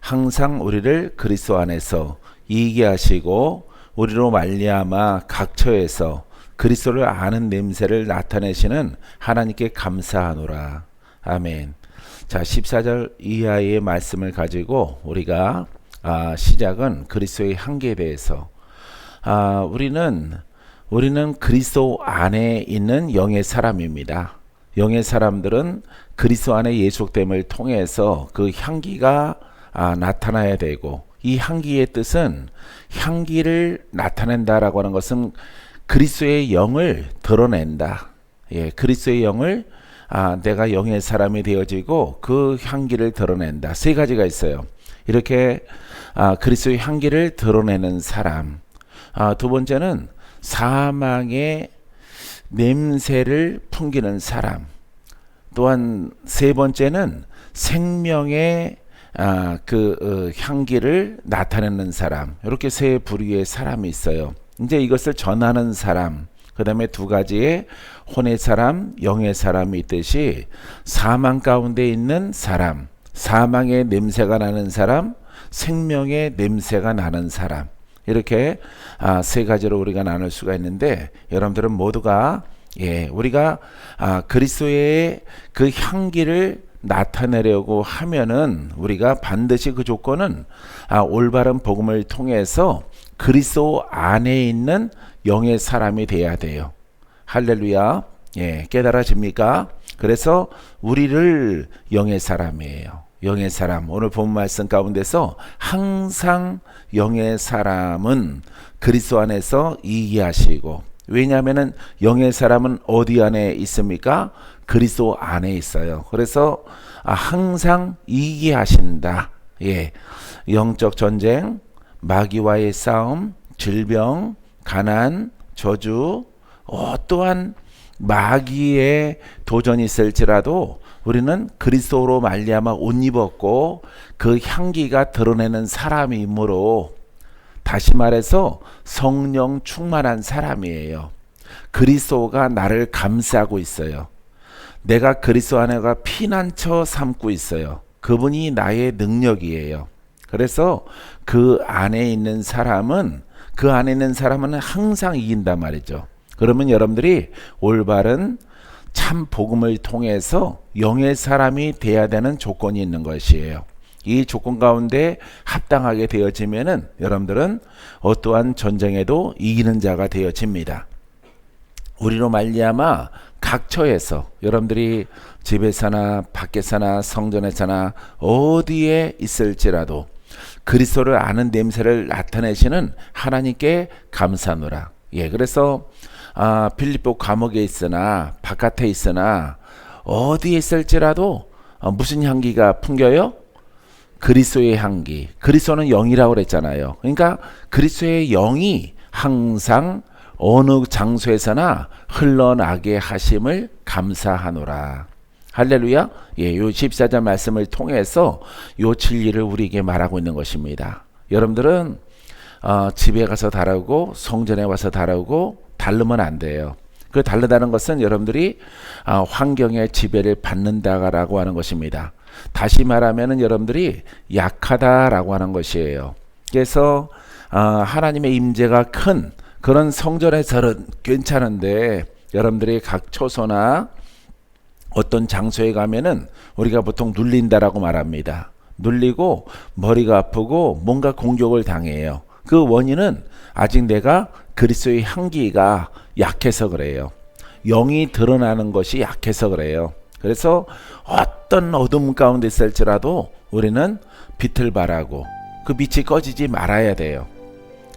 항상 우리를 그리스도 안에서 이기게 하시고 우리로 말미암아 각처에서 그리스도를 아는 냄새를 나타내시는 하나님께 감사하노라. 아멘. 자, 14절 이하의 말씀을 가지고 우리가 시작은 그리스도의 한계에 대해서 우리는 그리스도 안에 있는 영의 사람입니다. 영의 사람들은 그리스도 안에 예속됨을 통해서 그 향기가 나타나야 되고, 이 향기의 뜻은 향기를 나타낸다라고 하는 것은 그리스도의 영을 드러낸다. 예, 그리스도의 영을 내가 영의 사람이 되어지고 그 향기를 드러낸다. 세 가지가 있어요. 이렇게 그리스도의 향기를 드러내는 사람. 두 번째는 사망의 냄새를 풍기는 사람. 또한 세 번째는 생명의 향기를 나타내는 사람. 이렇게 세 부류의 사람이 있어요. 이제 이것을 전하는 사람, 그 다음에 두 가지의 혼의 사람, 영의 사람이 있듯이 사망 가운데 있는 사람, 사망의 냄새가 나는 사람, 생명의 냄새가 나는 사람. 이렇게 세 가지로 우리가 나눌 수가 있는데, 여러분들은 모두가 우리가 그리스도의 그 향기를 나타내려고 하면은 우리가 반드시 그 조건은 올바른 복음을 통해서 그리스도 안에 있는 영의 사람이 돼야 돼요. 할렐루야. 깨달아집니까? 그래서 우리를 영의 사람이에요. 영의 사람. 오늘 본 말씀 가운데서 항상 영의 사람은 그리스도 안에서 이기하시고, 왜냐하면은 영의 사람은 어디 안에 있습니까? 그리스도 안에 있어요. 그래서 항상 이기하신다. 영적 전쟁, 마귀와의 싸움, 질병, 가난, 저주, 또한 마귀의 도전이 있을지라도 우리는 그리스도로 말미암아 옷 입었고 그 향기가 드러내는 사람이므로, 다시 말해서 성령 충만한 사람이에요. 그리스도가 나를 감싸고 있어요. 내가 그리스도 안에가 피난처 삼고 있어요. 그분이 나의 능력이에요. 그래서 그 안에 있는 사람은 항상 이긴단 말이죠. 그러면 여러분들이 올바른 참 복음을 통해서 영의 사람이 돼야 되는 조건이 있는 것이에요. 이 조건 가운데 합당하게 되어지면은 여러분들은 어떠한 전쟁에도 이기는 자가 되어집니다. 우리로 말미암아 각처에서, 여러분들이 집에서나 밖에서나 성전에서나 어디에 있을지라도 그리스도를 아는 냄새를 나타내시는 하나님께 감사하노라. 그래서 빌립보 감옥에 있으나 바깥에 있으나 어디에 있을지라도 무슨 향기가 풍겨요? 그리스도의 향기. 그리스도는 영이라고 그랬잖아요. 그러니까 그리스도의 영이 항상 어느 장소에서나 흘러나게 하심을 감사하노라. 할렐루야. 요 14절 말씀을 통해서 요 진리를 우리에게 말하고 있는 것입니다. 여러분들은 집에 가서 다루고 성전에 와서 다루고 다르면 안 돼요. 그 다르다는 것은 여러분들이 환경의 지배를 받는다라고 하는 것입니다. 다시 말하면 여러분들이 약하다라고 하는 것이에요. 그래서 하나님의 임재가 큰 그런 성전에서는 괜찮은데, 여러분들이 각 초소나 어떤 장소에 가면은 우리가 보통 눌린다라고 말합니다. 눌리고 머리가 아프고 뭔가 공격을 당해요. 그 원인은 아직 내가 그리스도의 향기가 약해서 그래요. 영이 드러나는 것이 약해서 그래요. 그래서 어떤 어둠 가운데 있을지라도 우리는 빛을 발하고 그 빛이 꺼지지 말아야 돼요.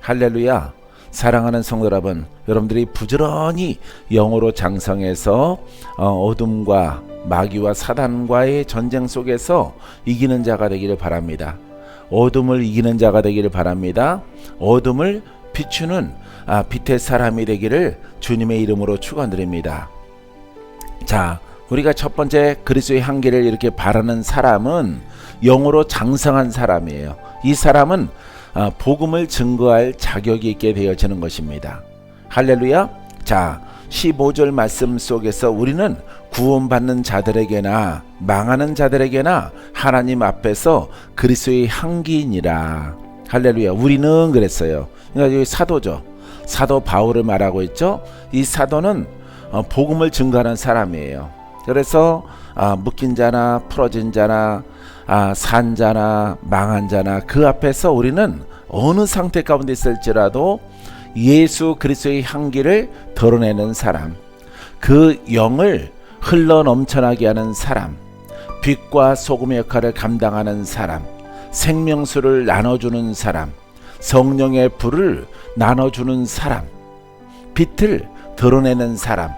할렐루야. 사랑하는 성도 여러분, 여러분들이 부지런히 영으로 장성해서 어둠과 마귀와 사단과의 전쟁 속에서 이기는 자가 되기를 바랍니다. 어둠을 이기는 자가 되기를 바랍니다. 어둠을 비추는 빛의 사람이 되기를 주님의 이름으로 축원드립니다. 자, 우리가 첫 번째 그리스도의 향기를 이렇게 바라는 사람은 영으로 장성한 사람이에요. 이 사람은 복음을 증거할 자격이 있게 되어지는 것입니다. 할렐루야. 자, 15절 말씀 속에서 우리는 구원받는 자들에게나 망하는 자들에게나 하나님 앞에서 그리스도의 향기니라. 할렐루야. 우리는 그랬어요. 그러니까 여기 사도죠. 사도 바울을 말하고 있죠. 이 사도는 복음을 증거하는 사람이에요. 그래서 묶인 자나 풀어진 자나 산 자나 망한 자나 그 앞에서 우리는 어느 상태 가운데 있을지라도 예수 그리스도의 향기를 드러내는 사람, 그 영을 흘러 넘쳐나게 하는 사람, 빛과 소금의 역할을 감당하는 사람, 생명수를 나눠주는 사람, 성령의 불을 나눠주는 사람, 빛을 드러내는 사람,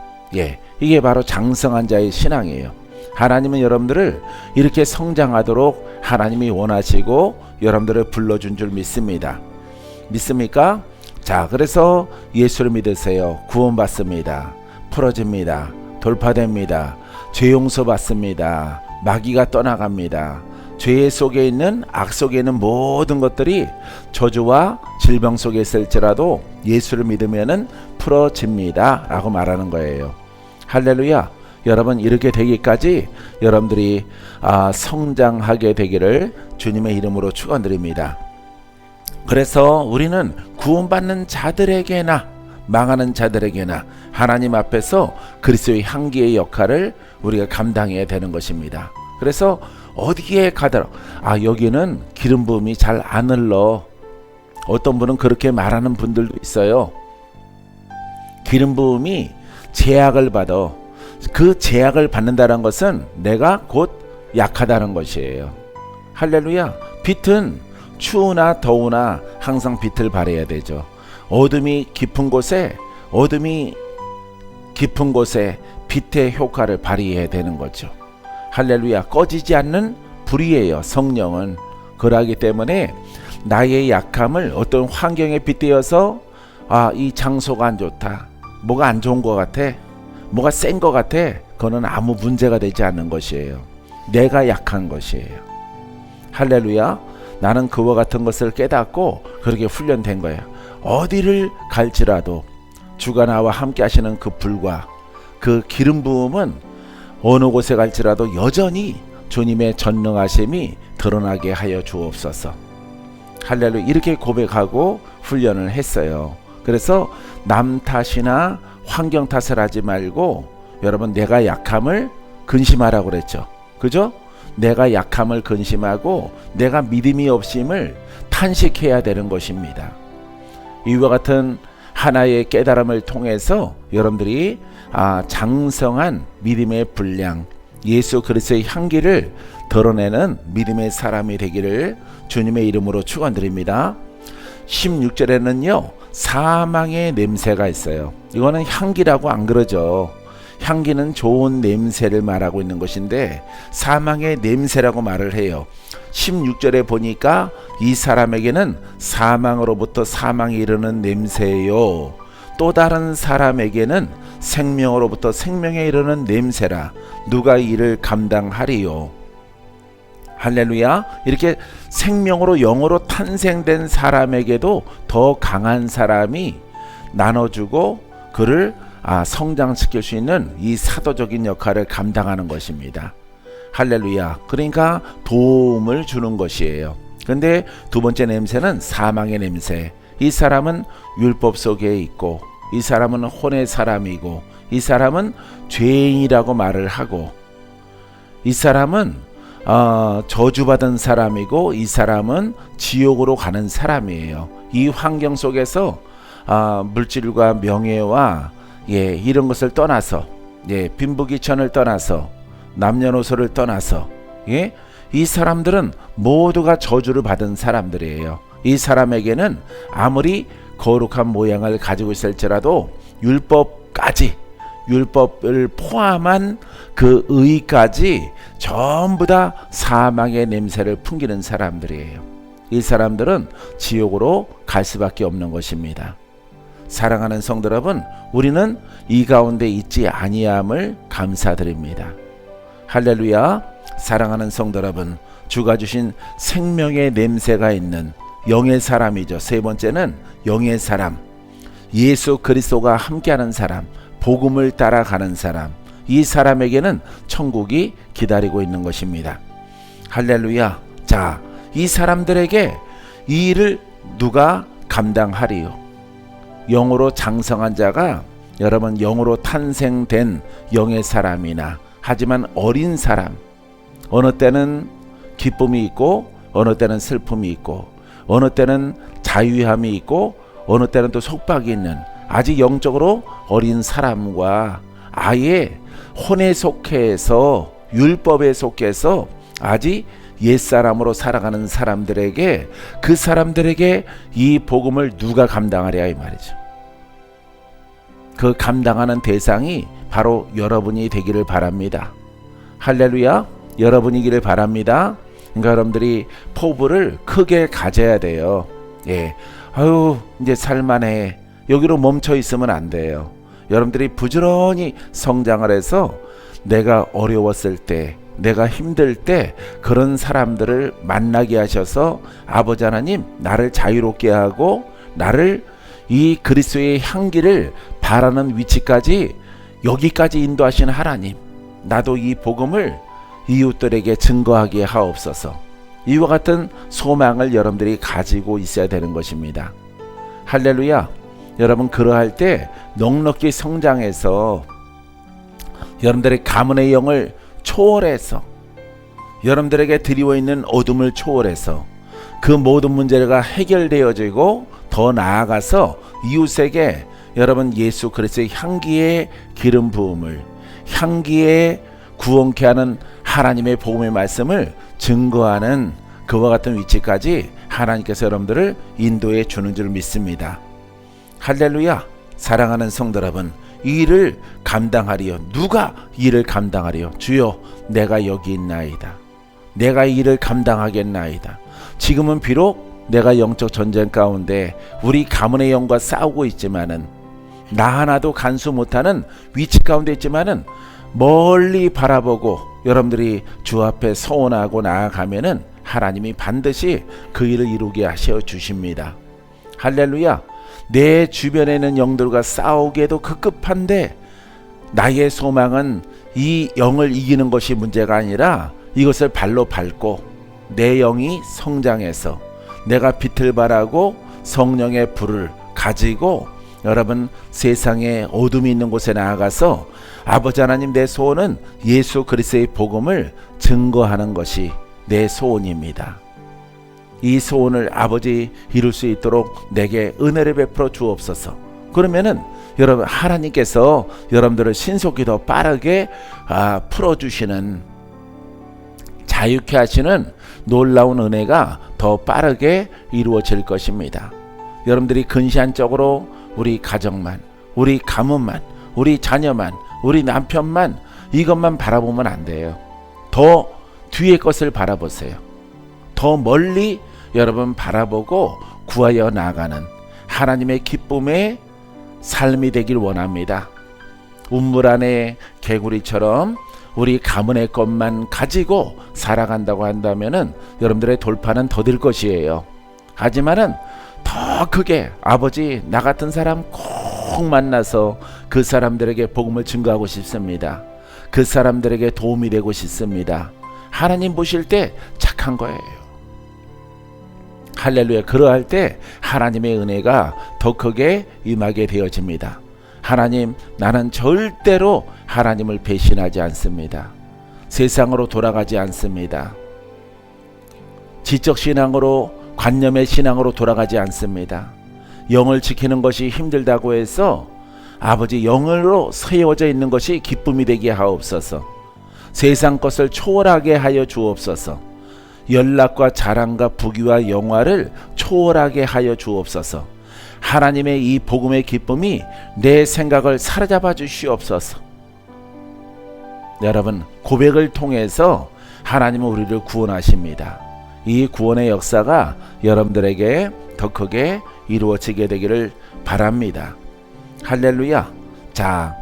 이게 바로 장성한 자의 신앙이에요. 하나님은 여러분들을 이렇게 성장하도록 하나님이 원하시고 여러분들을 불러준 줄 믿습니다. 믿습니까? 자, 그래서 예수를 믿으세요. 구원받습니다. 풀어집니다. 돌파됩니다. 죄 용서받습니다. 마귀가 떠나갑니다. 죄 속에 있는 악 속에 있는 모든 것들이 저주와 질병 속에 있을지라도 예수를 믿으면은 풀어집니다 라고 말하는 거예요. 할렐루야. 여러분, 이렇게 되기까지 여러분들이 성장하게 되기를 주님의 이름으로 축원드립니다. 그래서 우리는 구원받는 자들에게나 망하는 자들에게나 하나님 앞에서 그리스도의 향기의 역할을 우리가 감당해야 되는 것입니다. 그래서 어디에 가더라도 여기는 기름 부음이 잘 안 흘러. 어떤 분은 그렇게 말하는 분들도 있어요. 기름 부음이 제약을 받아. 그 제약을 받는다는 것은 내가 곧 약하다는 것이에요. 할렐루야. 빛은 추우나 더우나 항상 빛을 발해야 되죠. 어둠이 깊은 곳에 빛의 효과를 발휘해야 되는 거죠. 할렐루야. 꺼지지 않는 불이에요. 성령은. 그러하기 때문에 나의 약함을 어떤 환경에 빗대어서 이 장소가 안 좋다, 뭐가 안 좋은 것 같아, 뭐가 센 것 같아, 그거는 아무 문제가 되지 않는 것이에요. 내가 약한 것이에요. 할렐루야. 나는 그와 같은 것을 깨닫고 그렇게 훈련된 거예요. 어디를 갈지라도 주가 나와 함께 하시는 그 불과 그 기름 부음은 어느 곳에 갈지라도 여전히 주님의 전능하심이 드러나게 하여 주옵소서. 할렐루야. 이렇게 고백하고 훈련을 했어요. 그래서 남 탓이나 환경 탓을 하지 말고 여러분, 내가 약함을 근심하라고 그랬죠. 그죠? 내가 약함을 근심하고 내가 믿음이 없음을 탄식해야 되는 것입니다. 이와 같은 하나의 깨달음을 통해서 여러분들이 장성한 믿음의 분량, 예수 그리스도의 향기를 드러내는 믿음의 사람이 되기를 주님의 이름으로 축원드립니다. 16절에는요 사망의 냄새가 있어요. 이거는 향기라고 안 그러죠. 향기는 좋은 냄새를 말하고 있는 것인데 사망의 냄새라고 말을 해요. 16절에 보니까 이 사람에게는 사망으로부터 사망이 이르는 냄새요, 또 다른 사람에게는 생명으로부터 생명에 이르는 냄새라. 누가 이를 감당하리요. 할렐루야. 이렇게 생명으로 영으로 탄생된 사람에게도 더 강한 사람이 나눠주고 그를 성장시킬 수 있는 이 사도적인 역할을 감당하는 것입니다. 할렐루야. 그러니까 도움을 주는 것이에요. 근데 두 번째 냄새는 사망의 냄새. 이 사람은 율법 속에 있고, 이 사람은 혼의 사람이고, 이 사람은 죄인이라고 말을 하고, 이 사람은 저주받은 사람이고, 이 사람은 지옥으로 가는 사람이에요. 이 환경 속에서 물질과 명예와 이런 것을 떠나서, 빈부귀천을 떠나서, 남녀노소를 떠나서, 이 사람들은 모두가 저주를 받은 사람들이에요. 이 사람에게는 아무리 거룩한 모양을 가지고 있을지라도 율법을 포함한 그 의까지 전부 다 사망의 냄새를 풍기는 사람들이에요. 이 사람들은 지옥으로 갈 수밖에 없는 것입니다. 사랑하는 성도 여러분, 우리는 이 가운데 있지 아니함을 감사드립니다. 할렐루야. 사랑하는 성도 여러분, 주가 주신 생명의 냄새가 있는 영의 사람이죠. 세 번째는 영의 사람, 예수 그리스도가 함께하는 사람, 복음을 따라가는 사람, 이 사람에게는 천국이 기다리고 있는 것입니다. 할렐루야. 자, 이 사람들에게 이 일을 누가 감당하리요? 영으로 장성한 자가, 여러분, 영으로 탄생된 영의 사람이나, 하지만 어린 사람, 어느 때는 기쁨이 있고 어느 때는 슬픔이 있고 어느 때는 자유함이 있고 어느 때는 또 속박이 있는 아직 영적으로 어린 사람과 아예 혼에 속해서, 율법에 속해서 아직 옛사람으로 살아가는 사람들에게, 그 사람들에게 이 복음을 누가 감당하랴 이 말이죠. 그 감당하는 대상이 바로 여러분이 되기를 바랍니다. 할렐루야. 여러분이기를 바랍니다. 그러니까 여러분들이 포부를 크게 가져야 돼요. 예, 아유 이제 살만해, 여기로 멈춰 있으면 안 돼요. 여러분들이 부지런히 성장을 해서 내가 어려웠을 때, 내가 힘들 때 그런 사람들을 만나게 하셔서 아버지 하나님, 나를 자유롭게 하고 나를 이 그리스도의 향기를 바라는 위치까지, 여기까지 인도하신 하나님, 나도 이 복음을 이웃들에게 증거하게 하옵소서. 이와 같은 소망을 여러분들이 가지고 있어야 되는 것입니다. 할렐루야. 여러분, 그러할 때 넉넉히 성장해서 여러분들의 가문의 영을 초월해서, 여러분들에게 드리고 있는 어둠을 초월해서 그 모든 문제가 해결되어지고, 더 나아가서 이웃에게 여러분 예수 그리스도의 향기의 기름 부음을, 향기의 구원케 하는 하나님의 복음의 말씀을 증거하는 그와 같은 위치까지 하나님께서 여러분들을 인도해 주는 줄 믿습니다. 할렐루야. 사랑하는 성도 여러분, 이 일을 감당하리요. 누가 이 일을 감당하리요? 주여, 내가 여기 있나이다. 내가 이 일을 감당하겠나이다. 지금은 비록 내가 영적 전쟁 가운데 우리 가문의 영과 싸우고 있지만은, 나 하나도 간수 못하는 위치 가운데 있지만은, 멀리 바라보고 여러분들이 주 앞에 서원하고 나아가면은 하나님이 반드시 그 일을 이루게 하셔 주십니다. 할렐루야. 내 주변에 있는 영들과 싸우기에도 급급한데, 나의 소망은 이 영을 이기는 것이 문제가 아니라 이것을 발로 밟고 내 영이 성장해서 내가 빛을 발하고 성령의 불을 가지고 여러분 세상에 어둠이 있는 곳에 나아가서 아버지 하나님, 내 소원은 예수 그리스도의 복음을 증거하는 것이 내 소원입니다. 이 소원을 아버지 이룰 수 있도록 내게 은혜를 베풀어 주옵소서. 그러면은 여러분, 하나님께서 여러분들을 신속히 더 빠르게 풀어주시는, 자유케 하시는 놀라운 은혜가 더 빠르게 이루어질 것입니다. 여러분들이 근시안적으로 우리 가정만, 우리 가문만, 우리 자녀만, 우리 남편만, 이것만 바라보면 안 돼요. 더 뒤의 것을 바라보세요. 더 멀리 여러분 바라보고 구하여 나아가는 하나님의 기쁨의 삶이 되길 원합니다. 운물 안에 개구리처럼 우리 가문의 것만 가지고 살아간다고 한다면은 여러분들의 돌파는 더딜 것이에요. 하지만은 더 크게, 아버지, 나 같은 사람 꼭 만나서 그 사람들에게 복음을 증거하고 싶습니다. 그 사람들에게 도움이 되고 싶습니다. 하나님 보실 때 착한 거예요. 할렐루야. 그러할 때 하나님의 은혜가 더 크게 임하게 되어집니다. 하나님, 나는 절대로 하나님을 배신하지 않습니다. 세상으로 돌아가지 않습니다. 지적신앙으로, 관념의 신앙으로 돌아가지 않습니다. 영을 지키는 것이 힘들다고 해서 아버지, 영으로 세워져 있는 것이 기쁨이 되게 하옵소서. 세상 것을 초월하게 하여 주옵소서. 연락과 자랑과 부귀와 영화를 초월하게 하여 주옵소서. 하나님의 이 복음의 기쁨이 내 생각을 사로잡아 주시옵소서. 여러분, 고백을 통해서 하나님은 우리를 구원하십니다. 이 구원의 역사가 여러분들에게 더 크게 이루어지게 되기를 바랍니다. 할렐루야. 자,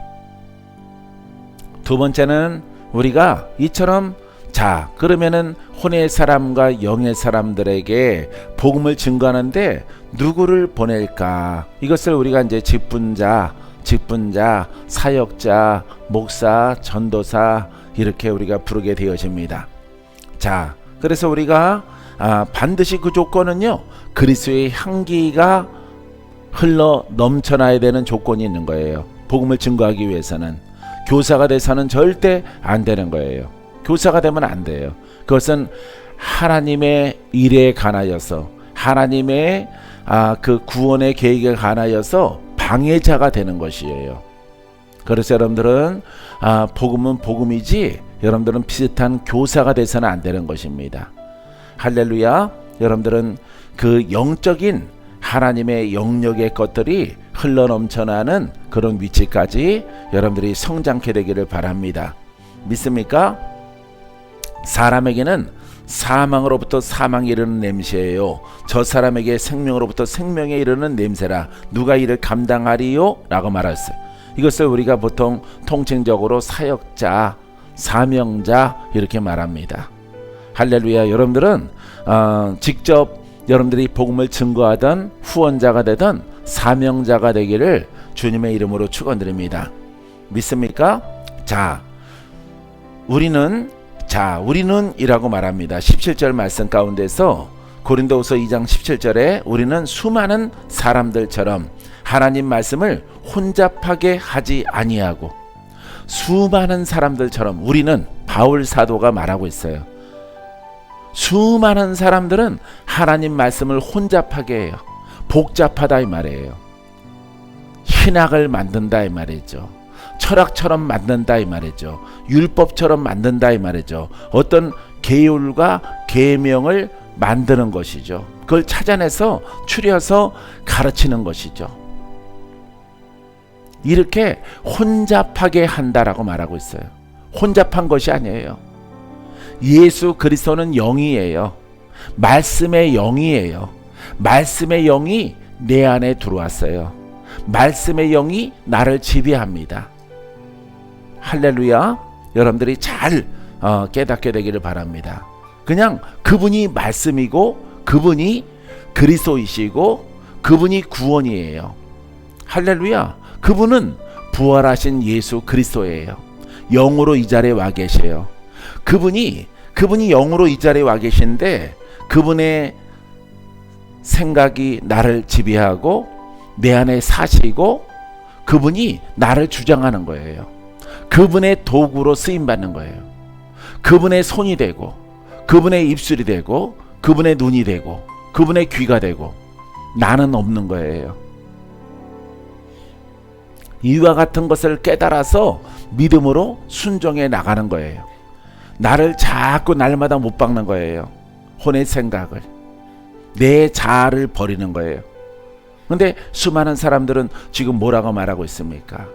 두 번째는 우리가 이처럼, 자, 그러면은 혼의 사람과 영의 사람들에게 복음을 증거하는데 누구를 보낼까? 이것을 우리가 이제 직분자, 직분자, 사역자, 목사, 전도사 이렇게 우리가 부르게 되어집니다. 자, 그래서 우리가 반드시 그 조건은요, 그리스도의 향기가 흘러 넘쳐나야 되는 조건이 있는 거예요. 복음을 증거하기 위해서는 교사가 돼서는 절대 안 되는 거예요. 교사가 되면 안 돼요. 그것은 하나님의 일에 관하여서, 하나님의 그 구원의 계획에 관하여서 방해자가 되는 것이에요. 그래서 여러분들은 복음은 복음이지, 여러분들은 비슷한 교사가 돼서는 안 되는 것입니다. 할렐루야. 여러분들은 그 영적인 하나님의 영역의 것들이 흘러넘쳐나는 그런 위치까지 여러분들이 성장케 되기를 바랍니다. 믿습니까? 사람에게는 사망으로부터 사망이 이르는 냄새예요. 저 사람에게 생명으로부터 생명에 이르는 냄새라. 누가 이를 감당하리요? 라고 말했어요. 이것을 우리가 보통 통칭적으로 사역자, 사명자 이렇게 말합니다. 할렐루야. 여러분들은 직접 여러분들이 복음을 증거하던 후원자가 되던 사명자가 되기를 주님의 이름으로 축원드립니다. 믿습니까? 자, 우리는 이라고 말합니다. 17절 말씀 가운데서 고린도후서 2장 17절에 우리는 수많은 사람들처럼 하나님 말씀을 혼잡하게 하지 아니하고, 수많은 사람들처럼 우리는, 바울 사도가 말하고 있어요. 수많은 사람들은 하나님 말씀을 혼잡하게 해요. 복잡하다 이 말이에요. 신학을 만든다 이 말이죠. 철학처럼 만든다 이 말이죠. 율법처럼 만든다 이 말이죠. 어떤 계율과 계명을 만드는 것이죠. 그걸 찾아내서 추려서 가르치는 것이죠. 이렇게 혼잡하게 한다라고 말하고 있어요. 혼잡한 것이 아니에요. 예수 그리스도는 영이에요. 말씀의 영이에요. 말씀의 영이 내 안에 들어왔어요. 말씀의 영이 나를 지배합니다. 할렐루야. 여러분들이 잘 깨닫게 되기를 바랍니다. 그냥 그분이 말씀이고, 그분이 그리스도이시고, 그분이 구원이에요. 할렐루야. 그분은 부활하신 예수 그리스도예요. 영으로 이 자리에 와 계세요. 그분이 영으로 이 자리에 와 계신데, 그분의 생각이 나를 지배하고 내 안에 사시고, 그분이 나를 주장하는 거예요. 그분의 도구로 쓰임받는 거예요. 그분의 손이 되고, 그분의 입술이 되고, 그분의 눈이 되고, 그분의 귀가 되고, 나는 없는 거예요. 이와 같은 것을 깨달아서 믿음으로 순종해 나가는 거예요. 나를 자꾸 날마다 못 박는 거예요. 혼의 생각을, 내 자아를 버리는 거예요. 근데 수많은 사람들은 지금 뭐라고 말하고 있습니까?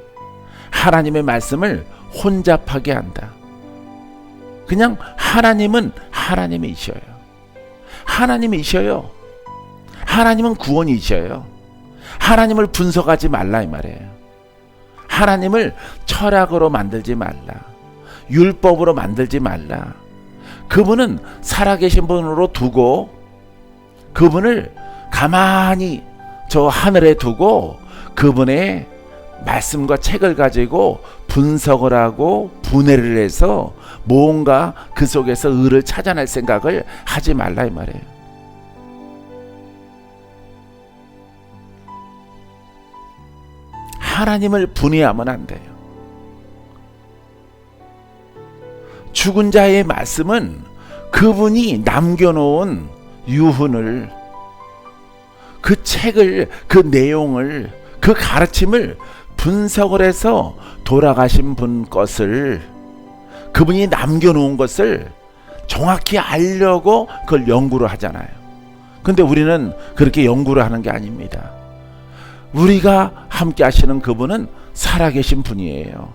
하나님의 말씀을 혼잡하게 한다. 그냥 하나님은 하나님이셔요. 하나님이셔요. 하나님은 구원이셔요. 하나님을 분석하지 말라 이 말이에요. 하나님을 철학으로 만들지 말라. 율법으로 만들지 말라. 그분은 살아계신 분으로 두고, 그분을 가만히 저 하늘에 두고, 그분의 말씀과 책을 가지고 분석을 하고 분해를 해서 뭔가 그 속에서 의를 찾아낼 생각을 하지 말라 이 말이에요. 하나님을 분해하면 안 돼요. 죽은 자의 말씀은 그분이 남겨놓은 유훈을, 그 책을, 그 내용을, 그 가르침을 분석을 해서 돌아가신 분 것을, 그분이 남겨놓은 것을 정확히 알려고 그걸 연구를 하잖아요. 근데 우리는 그렇게 연구를 하는 게 아닙니다. 우리가 함께 하시는 그분은 살아계신 분이에요.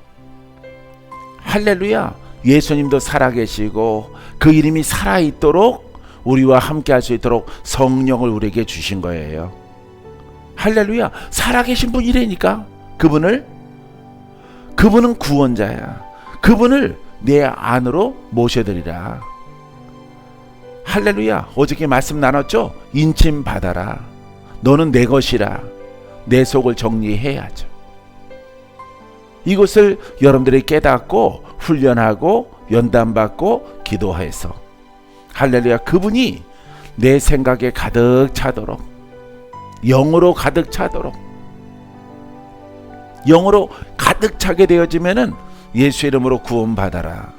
할렐루야. 예수님도 살아계시고 그 이름이 살아있도록 우리와 함께 할 수 있도록 성령을 우리에게 주신 거예요. 할렐루야. 살아계신 분이라니까. 그분은 구원자야. 그분을 내 안으로 모셔드리라. 할렐루야. 어저께 말씀 나눴죠? 인침 받아라. 너는 내 것이라. 내 속을 정리해야죠. 이것을 여러분들이 깨닫고 훈련하고 연단받고 기도해서 할렐루야, 그분이 내 생각에 가득 차도록, 영으로 가득 차도록, 영으로 가득 차게 되어지면은 예수 이름으로 구원받아라,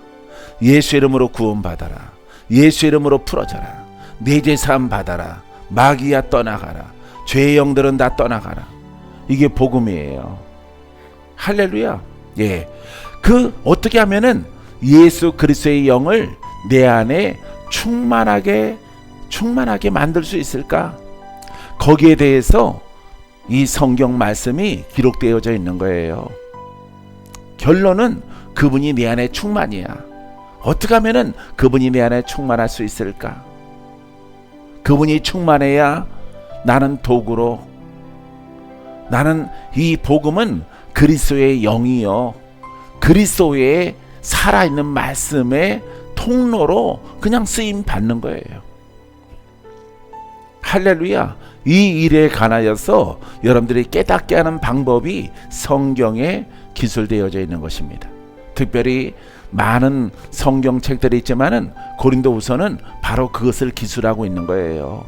예수 이름으로 구원받아라, 예수 이름으로 풀어져라, 내 죄 사함 받아라, 마귀야 떠나가라, 죄의 영들은 다 떠나가라. 이게 복음이에요. 할렐루야. 예, 그 어떻게 하면은 예수 그리스도의 영을 내 안에 충만하게 만들 수 있을까? 거기에 대해서 이 성경 말씀이 기록되어져 있는 거예요. 결론은 그분이 내 안에 충만이야. 어떻게 하면은 그분이 내 안에 충만할 수 있을까? 그분이 충만해야 나는 도구로, 나는 이 복음은 그리스도의 영이요, 그리스도의 살아있는 말씀의 통로로 그냥 쓰임 받는 거예요. 할렐루야. 이 일에 관하여서 여러분들이 깨닫게 하는 방법이 성경에 기술되어져 있는 것입니다. 특별히 많은 성경책들이 있지만은 고린도후서는 바로 그것을 기술하고 있는 거예요.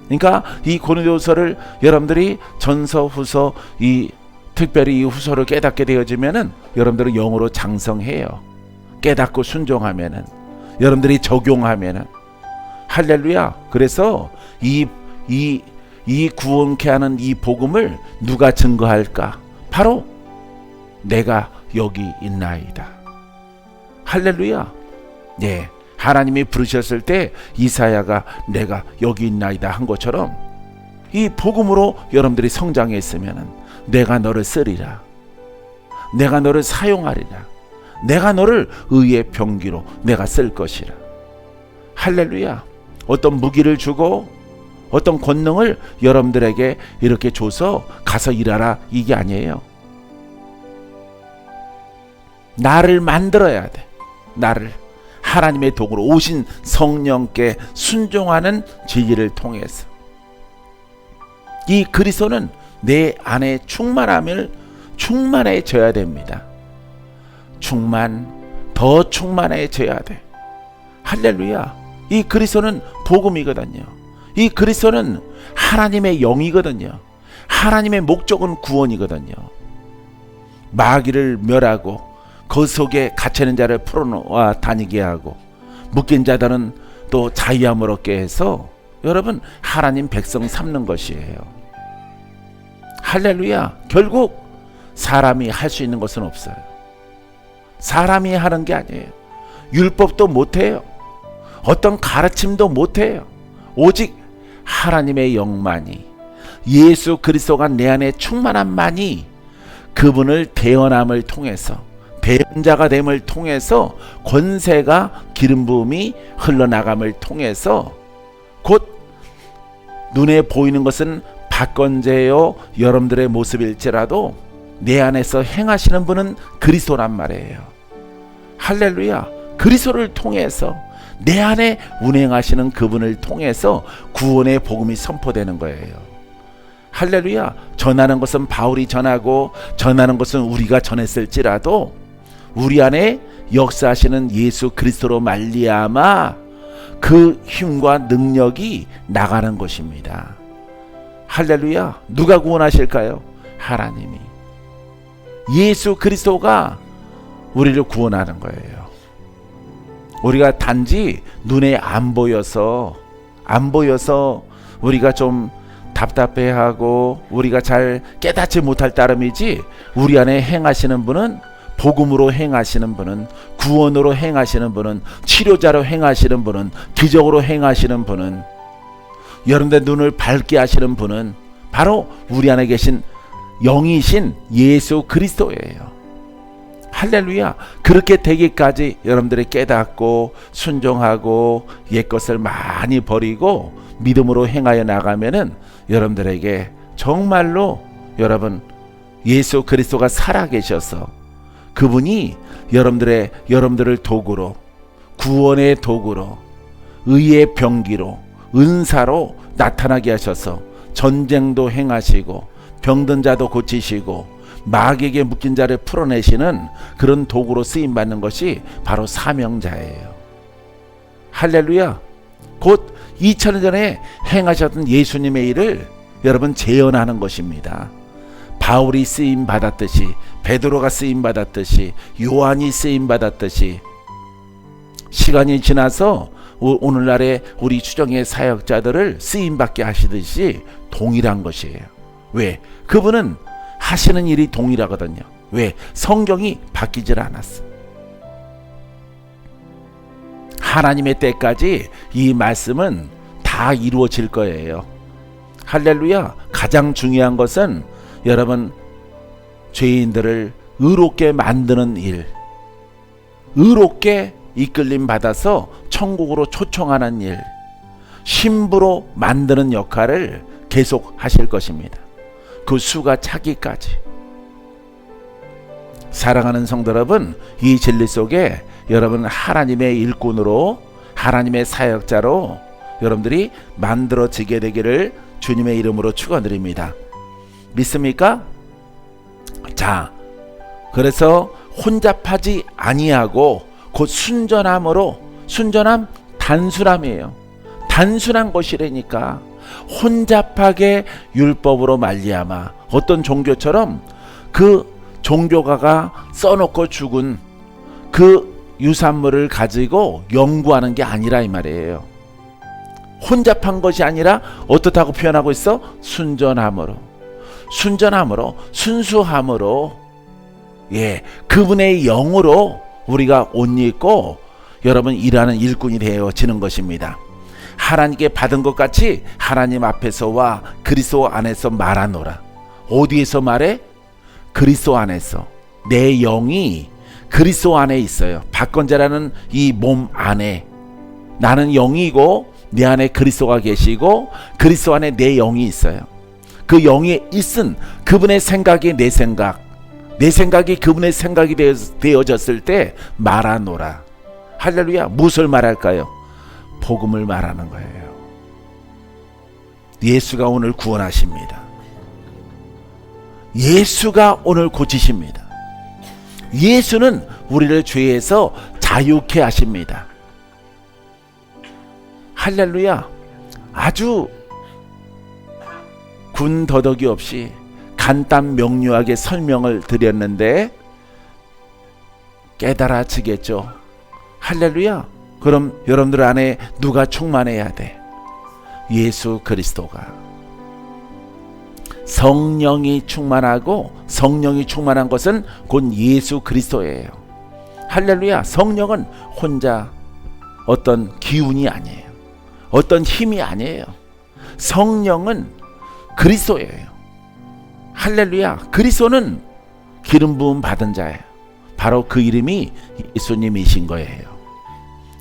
그러니까 이 고린도후서를 여러분들이 전서, 후서, 특별히 이 후서를 깨닫게 되어지면은 여러분들은 영으로 장성해요. 깨닫고 순종하면은, 여러분들이 적용하면은, 할렐루야. 그래서 이 구원케 하는 이 복음을 누가 증거할까? 바로 내가 여기 있나이다. 할렐루야. 예, 하나님이 부르셨을 때 이사야가 내가 여기 있나이다 한 것처럼 이 복음으로 여러분들이 성장했으면은 내가 너를 쓰리라, 내가 너를 사용하리라, 내가 너를 의의 병기로 내가 쓸 것이라. 할렐루야. 어떤 무기를 주고 어떤 권능을 여러분들에게 이렇게 줘서 가서 일하라, 이게 아니에요. 나를 만들어야 돼. 나를 하나님의 도구로 오신 성령께 순종하는 진리를 통해서 이 그리스도는 내 안에 충만해져야 됩니다. 더 충만해져야 돼. 할렐루야. 이 그리스도는 복음이거든요. 이 그리스도는 하나님의 영이거든요. 하나님의 목적은 구원이거든요. 마귀를 멸하고 그 속에 갇히는 자를 풀어놓아 다니게 하고 묶인 자들은 또 자유함을 얻게 해서 여러분 하나님 백성 삼는 것이에요. 할렐루야. 결국 사람이 할 수 있는 것은 없어요. 사람이 하는 게 아니에요. 율법도 못해요. 어떤 가르침도 못해요. 오직 하나님의 영만이, 예수 그리스도가 내 안에 충만함만이 그분을 대언함을 통해서, 대언자가 됨을 통해서, 권세가 기름 부음이 흘러나감을 통해서, 곧 눈에 보이는 것은 박건제요 여러분들의 모습일지라도 내 안에서 행하시는 분은 그리스도란 말이에요. 할렐루야. 그리스도를 통해서 내 안에 운행하시는 그분을 통해서 구원의 복음이 선포되는 거예요. 할렐루야. 전하는 것은 바울이 전하고 전하는 것은 우리가 전했을지라도 우리 안에 역사하시는 예수 그리스도로 말미암아 그 힘과 능력이 나가는 것입니다. 할렐루야. 누가 구원하실까요? 하나님이. 예수 그리스도가 우리를 구원하는 거예요. 우리가 단지 눈에 안 보여서 우리가 좀 답답해하고 우리가 잘 깨닫지 못할 따름이지, 우리 안에 행하시는 분은, 복음으로 행하시는 분은, 구원으로 행하시는 분은, 치료자로 행하시는 분은, 기적으로 행하시는 분은, 여러분들 눈을 밝게 하시는 분은 바로 우리 안에 계신 영이신 예수 그리스도예요. 할렐루야. 그렇게 되기까지 여러분들이 깨닫고 순종하고 옛것을 많이 버리고 믿음으로 행하여 나가면은 여러분들에게 정말로 여러분 예수 그리스도가 살아계셔서 그분이 여러분들을 도구로, 구원의 도구로, 의의 병기로, 은사로 나타나게 하셔서 전쟁도 행하시고 병든 자도 고치시고 마귀에게 묶인 자를 풀어내시는 그런 도구로 쓰임받는 것이 바로 사명자예요. 할렐루야. 곧 2000년 전에 행하셨던 예수님의 일을 여러분 재현하는 것입니다. 바울이 쓰임받았듯이, 베드로가 쓰임받았듯이, 요한이 쓰임받았듯이 시간이 지나서 오늘날의 우리 추정의 사역자들을 쓰임받게 하시듯이 동일한 것이에요. 왜? 그분은 하시는 일이 동일하거든요. 왜? 성경이 바뀌질 않았어. 하나님의 때까지 이 말씀은 다 이루어질 거예요. 할렐루야. 가장 중요한 것은 여러분, 죄인들을 의롭게 만드는 일, 의롭게 이끌림 받아서 천국으로 초청하는 일, 신부로 만드는 역할을 계속 하실 것입니다. 그 수가 차기까지. 사랑하는 성도 여러분, 이 진리 속에 여러분 하나님의 일꾼으로, 하나님의 사역자로 여러분들이 만들어지게 되기를 주님의 이름으로 축원드립니다. 믿습니까? 자, 그래서 혼잡하지 아니하고 곧 순전함으로, 순전함 단순함이에요. 단순한 것이라니까. 혼잡하게 율법으로 말미암아 어떤 종교처럼 그 종교가가 써놓고 죽은 그 유산물을 가지고 연구하는 게 아니라 이 말이에요. 혼잡한 것이 아니라 어떻다고 표현하고 있어? 순전함으로, 순전함으로, 순수함으로, 예, 그분의 영으로 우리가 옷 입고 여러분 일하는 일꾼이 되어지는 것입니다. 하나님께 받은 것 같이 하나님 앞에서와 그리스도 안에서 말하노라. 어디에서 말해? 그리스도 안에서. 내 영이 그리스도 안에 있어요. 박건자라는 이 몸 안에 나는 영이고 내 안에 그리스도가 계시고 그리스도 안에 내 영이 있어요. 그 영이 있은 그분의 생각이 내 생각, 내 생각이 그분의 생각이 되어졌을 때 말하노라. 할렐루야. 무엇을 말할까요? 복음을 말하는 거예요. 예수가 오늘 구원하십니다. 예수가 오늘 고치십니다. 예수는 우리를 죄에서 자유케 하십니다. 할렐루야. 아주 군더더기 없이 간단 명료하게 설명을 드렸는데 깨달아지겠죠. 할렐루야. 그럼 여러분들 안에 누가 충만해야 돼? 예수 그리스도가. 성령이 충만하고, 성령이 충만한 것은 곧 예수 그리스도예요. 할렐루야. 성령은 혼자 어떤 기운이 아니에요. 어떤 힘이 아니에요. 성령은 그리스도예요. 할렐루야. 그리스도는 기름 부음 받은 자예요. 바로 그 이름이 예수님이신 거예요.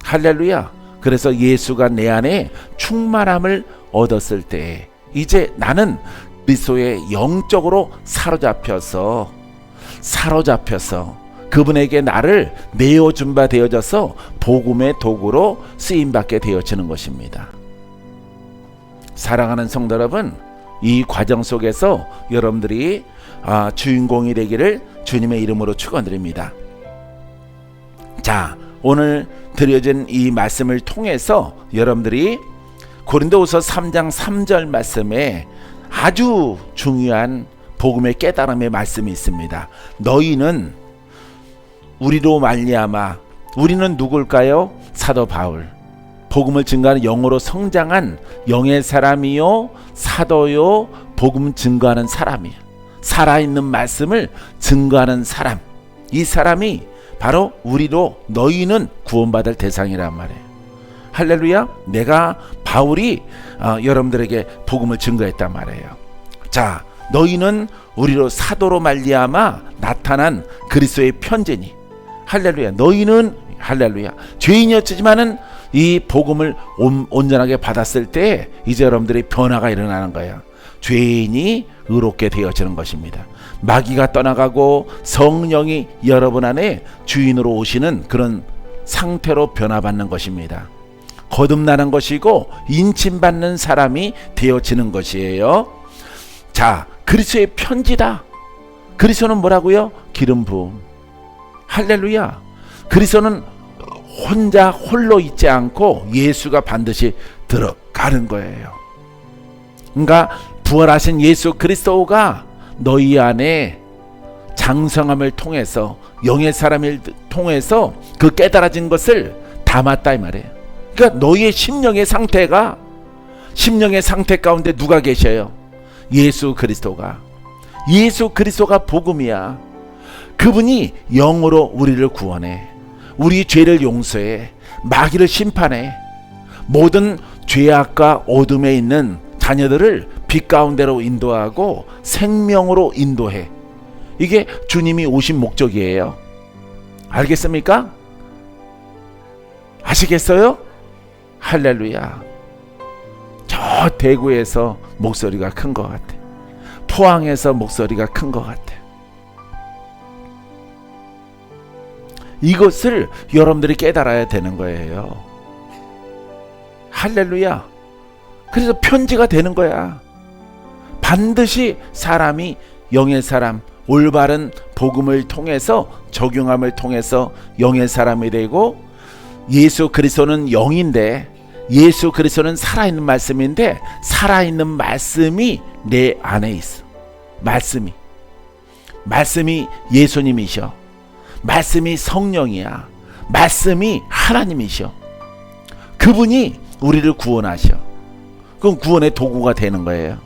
할렐루야. 그래서 예수가 내 안에 충만함을 얻었을 때 이제 나는 그리스도의 영적으로 사로잡혀서 그분에게 나를 내어준 바 되어져서 복음의 도구로 쓰임받게 되어지는 것입니다. 사랑하는 성도 여러분, 이 과정 속에서 여러분들이 주인공이 되기를 주님의 이름으로 축원드립니다. 자, 오늘 드려진 이 말씀을 통해서 여러분들이 고린도후서 3장 3절 말씀에 아주 중요한 복음의 깨달음의 말씀이 있습니다. 너희는 우리로 말미암아, 우리는 누굴까요? 사도 바울, 복음을 증거하는 영으로 성장한 영의 사람이요 사도요 복음 증거하는 사람이요, 살아있는 말씀을 증거하는 사람, 이 사람이 바로 우리로 너희는 구원받을 대상이란 말이에요. 할렐루야. 내가 바울이 여러분들에게 복음을 증거했단 말이에요. 자, 너희는 우리로 사도로 말미암아 나타난 그리스도의 편지니. 할렐루야. 너희는 할렐루야 죄인이었지만은 이 복음을 온전하게 받았을 때 이제 여러분들의 변화가 일어나는 거예요. 죄인이 의롭게 되어지는 것입니다. 마귀가 떠나가고 성령이 여러분 안에 주인으로 오시는 그런 상태로 변화받는 것입니다. 거듭나는 것이고 인침받는 사람이 되어지는 것이에요. 자, 그리스도의 편지다. 그리스도는 뭐라고요? 기름 부음. 할렐루야. 그리스도는 혼자 홀로 있지 않고 예수가 반드시 들어가는 거예요. 그러니까 부활하신 예수 그리스도가 너희 안에 장성함을 통해서, 영의 사람을 통해서 그 깨달아진 것을 담았다 이 말이에요. 그러니까 너희의 심령의 상태 가운데 누가 계셔요? 예수 그리스도가. 예수 그리스도가 복음이야. 그분이 영으로 우리를 구원해, 우리 죄를 용서해, 마귀를 심판해, 모든 죄악과 어둠에 있는 자녀들을 빛 가운데로 인도하고 생명으로 인도해. 이게 주님이 오신 목적이에요. 알겠습니까? 아시겠어요? 할렐루야. 저 대구에서 목소리가 큰 것 같아. 포항에서 목소리가 큰 것 같아. 이것을 여러분들이 깨달아야 되는 거예요. 할렐루야. 그래서 편지가 되는 거야. 반드시 사람이, 영의 사람, 올바른 복음을 통해서, 적용함을 통해서 영의 사람이 되고, 예수 그리스도는 영인데, 예수 그리스도는 살아있는 말씀인데, 살아있는 말씀이 내 안에 있어. 말씀이 예수님이셔. 말씀이 성령이야. 말씀이 하나님이셔. 그분이 우리를 구원하셔. 그럼 구원의 도구가 되는 거예요.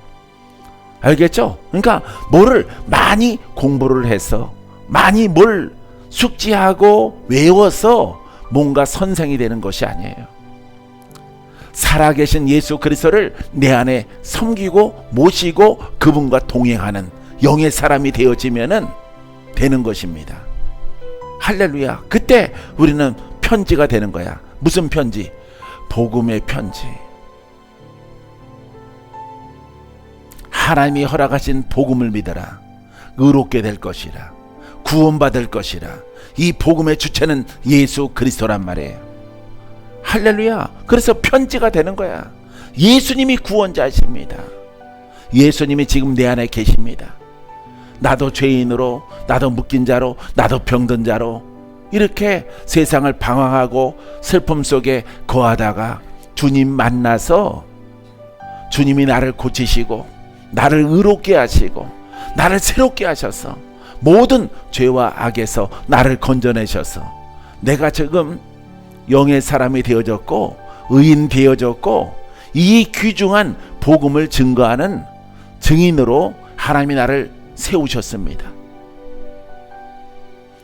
알겠죠? 그러니까 뭐를 많이 공부를 해서, 많이 뭘 숙지하고 외워서 뭔가 선생이 되는 것이 아니에요. 살아계신 예수 그리스도를 내 안에 섬기고 모시고 그분과 동행하는 영의 사람이 되어지면은 되는 것입니다. 할렐루야. 그때 우리는 편지가 되는 거야. 무슨 편지? 복음의 편지. 하나님이 허락하신 복음을 믿어라. 의롭게 될 것이라. 구원받을 것이라. 이 복음의 주체는 예수 그리스도란 말이에요. 할렐루야. 그래서 편지가 되는 거야. 예수님이 구원자이십니다. 예수님이 지금 내 안에 계십니다. 나도 죄인으로, 나도 묶인 자로, 나도 병든 자로 이렇게 세상을 방황하고 슬픔 속에 거하다가 주님 만나서 주님이 나를 고치시고 나를 의롭게 하시고 나를 새롭게 하셔서 모든 죄와 악에서 나를 건져내셔서 내가 지금 영의 사람이 되어졌고 의인 되어졌고 이 귀중한 복음을 증거하는 증인으로 하나님이 나를 세우셨습니다.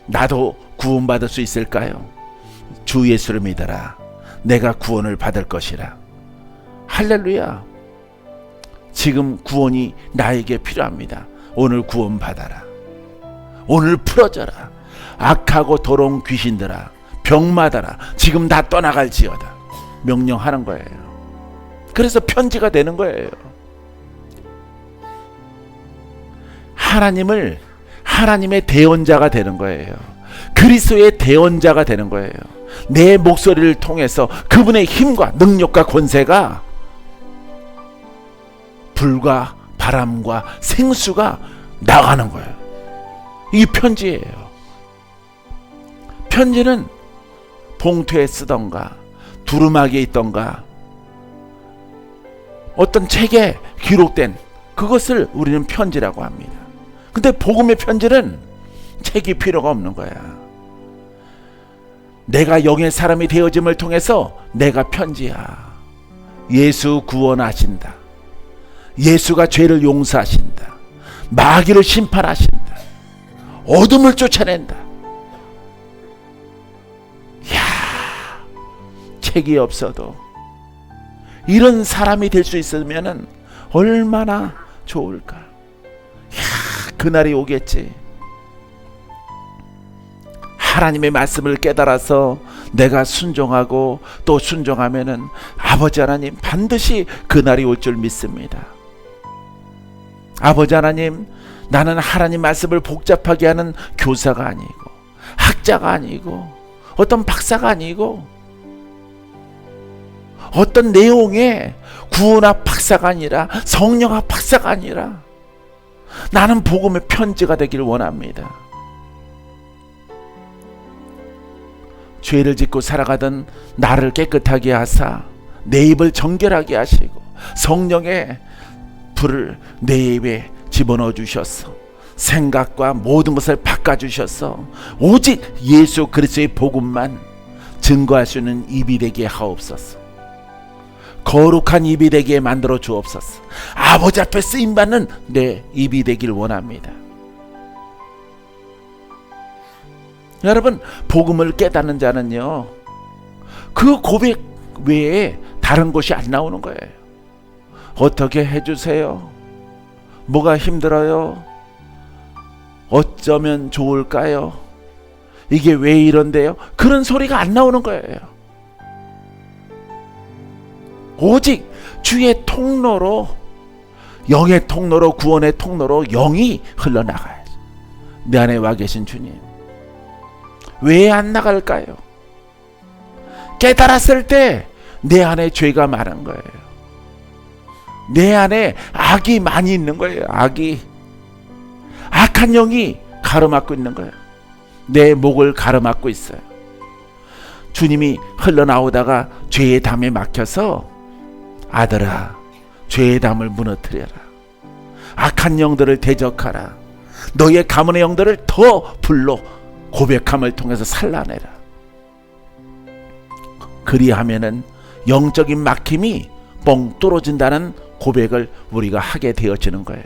나도 구원받을 수 있을까요? 주 예수를 믿어라. 내가 구원을 받을 것이라. 할렐루야. 지금 구원이 나에게 필요합니다. 오늘 구원받아라. 오늘 풀어져라. 악하고 더러운 귀신들아, 병마다라. 지금 다 떠나갈지어다. 명령하는 거예요. 그래서 편지가 되는 거예요. 하나님의 대언자가 되는 거예요. 그리스도의 대언자가 되는 거예요. 내 목소리를 통해서 그분의 힘과 능력과 권세가 불과 바람과 생수가 나가는 거예요. 이게 편지예요. 편지는 봉투에 쓰던가 두루마기에 있던가 어떤 책에 기록된 그것을 우리는 편지라고 합니다. 근데 복음의 편지는 책이 필요가 없는 거야. 내가 영의 사람이 되어짐을 통해서 내가 편지야. 예수 구원하신다. 예수가 죄를 용서하신다. 마귀를 심판하신다. 어둠을 쫓아낸다. 이야, 책이 없어도 이런 사람이 될 수 있으면 얼마나 좋을까. 이야, 그날이 오겠지. 하나님의 말씀을 깨달아서 내가 순종하고 또 순종하면은 아버지 하나님 반드시 그날이 올 줄 믿습니다. 아버지 하나님, 나는 하나님 말씀을 복잡하게 하는 교사가 아니고 학자가 아니고 어떤 박사가 아니고 어떤 내용의 구원학 박사가 아니라 성령학 박사가 아니라 나는 복음의 편지가 되기를 원합니다. 죄를 짓고 살아가던 나를 깨끗하게 하사 내 입을 정결하게 하시고 성령의 불을 내 입에 집어넣어 주셨어. 생각과 모든 것을 바꿔주셔서 오직 예수 그리스도의 복음만 증거할 수 있는 입이 되게 하옵소서. 거룩한 입이 되게 만들어 주옵소서. 아버지 앞에 쓰임받는 내 입이 되길 원합니다. 여러분, 복음을 깨닫는 자는요, 그 고백 외에 다른 것이 안 나오는 거예요. 어떻게 해주세요? 뭐가 힘들어요? 어쩌면 좋을까요? 이게 왜 이런데요? 그런 소리가 안 나오는 거예요. 오직 주의 통로로, 영의 통로로, 구원의 통로로 영이 흘러나가야죠. 내 안에 와 계신 주님, 왜 안 나갈까요? 깨달았을 때 내 안에 죄가 많은 거예요. 내 안에 악이 많이 있는 거예요. 악한 영이 가로막고 있는 거예요. 내 목을 가로막고 있어요. 주님이 흘러나오다가 죄의 담에 막혀서, 아들아, 죄의 담을 무너뜨려라. 악한 영들을 대적하라. 너의 가문의 영들을 더 불러 고백함을 통해서 살라내라. 그리하면은 영적인 막힘이 뻥 뚫어진다는 고백을 우리가 하게 되어지는 거예요.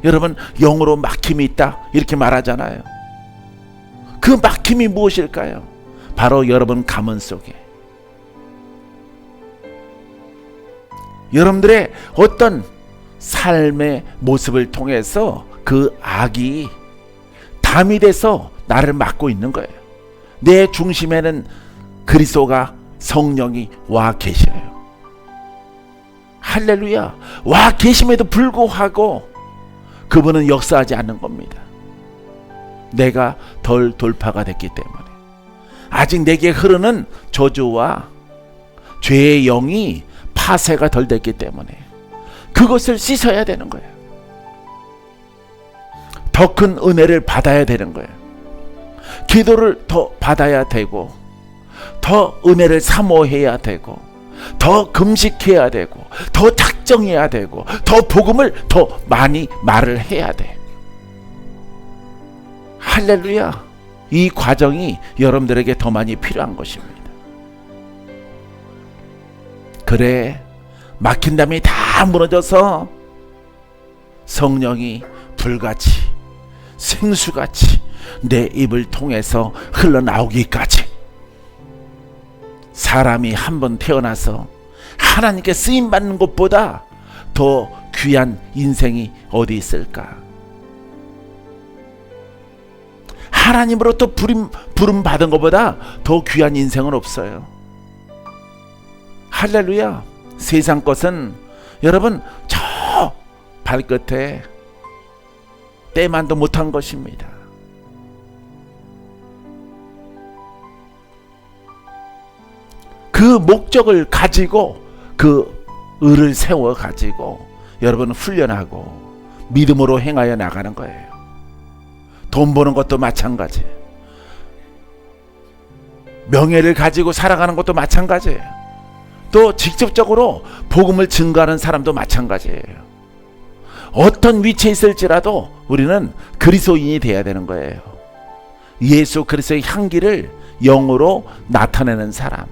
여러분, 영으로 막힘이 있다 이렇게 말하잖아요. 그 막힘이 무엇일까요? 바로 여러분 가문 속에, 여러분들의 어떤 삶의 모습을 통해서 그 악이 담이 돼서 나를 막고 있는 거예요. 내 중심에는 그리스도가, 성령이 와 계셔요. 할렐루야. 와 계심에도 불구하고 그분은 역사하지 않는 겁니다. 내가 덜 돌파가 됐기 때문에, 아직 내게 흐르는 저주와 죄의 영이 파쇄가 덜 됐기 때문에 그것을 씻어야 되는 거예요. 더 큰 은혜를 받아야 되는 거예요. 기도를 더 받아야 되고, 더 은혜를 사모해야 되고, 더 금식해야 되고, 더 작정해야 되고, 더 복음을 더 많이 말을 해야 돼. 할렐루야. 이 과정이 여러분들에게 더 많이 필요한 것입니다. 그래, 막힌 담이 다 무너져서 성령이 불같이, 생수같이 내 입을 통해서 흘러나오기까지, 사람이 한 번 태어나서 하나님께 쓰임받는 것보다 더 귀한 인생이 어디 있을까? 하나님으로부터 부름 받은 것보다 더 귀한 인생은 없어요. 할렐루야. 세상 것은 여러분 저 발끝에 때만도 못한 것입니다. 그 목적을 가지고, 그 의를 세워 가지고 여러분 훈련하고 믿음으로 행하여 나가는 거예요. 돈 버는 것도 마찬가지예요. 명예를 가지고 살아가는 것도 마찬가지예요. 또 직접적으로 복음을 증거하는 사람도 마찬가지예요. 어떤 위치에 있을지라도 우리는 그리스도인이 되어야 되는 거예요. 예수 그리스도의 향기를 영으로 나타내는 사람.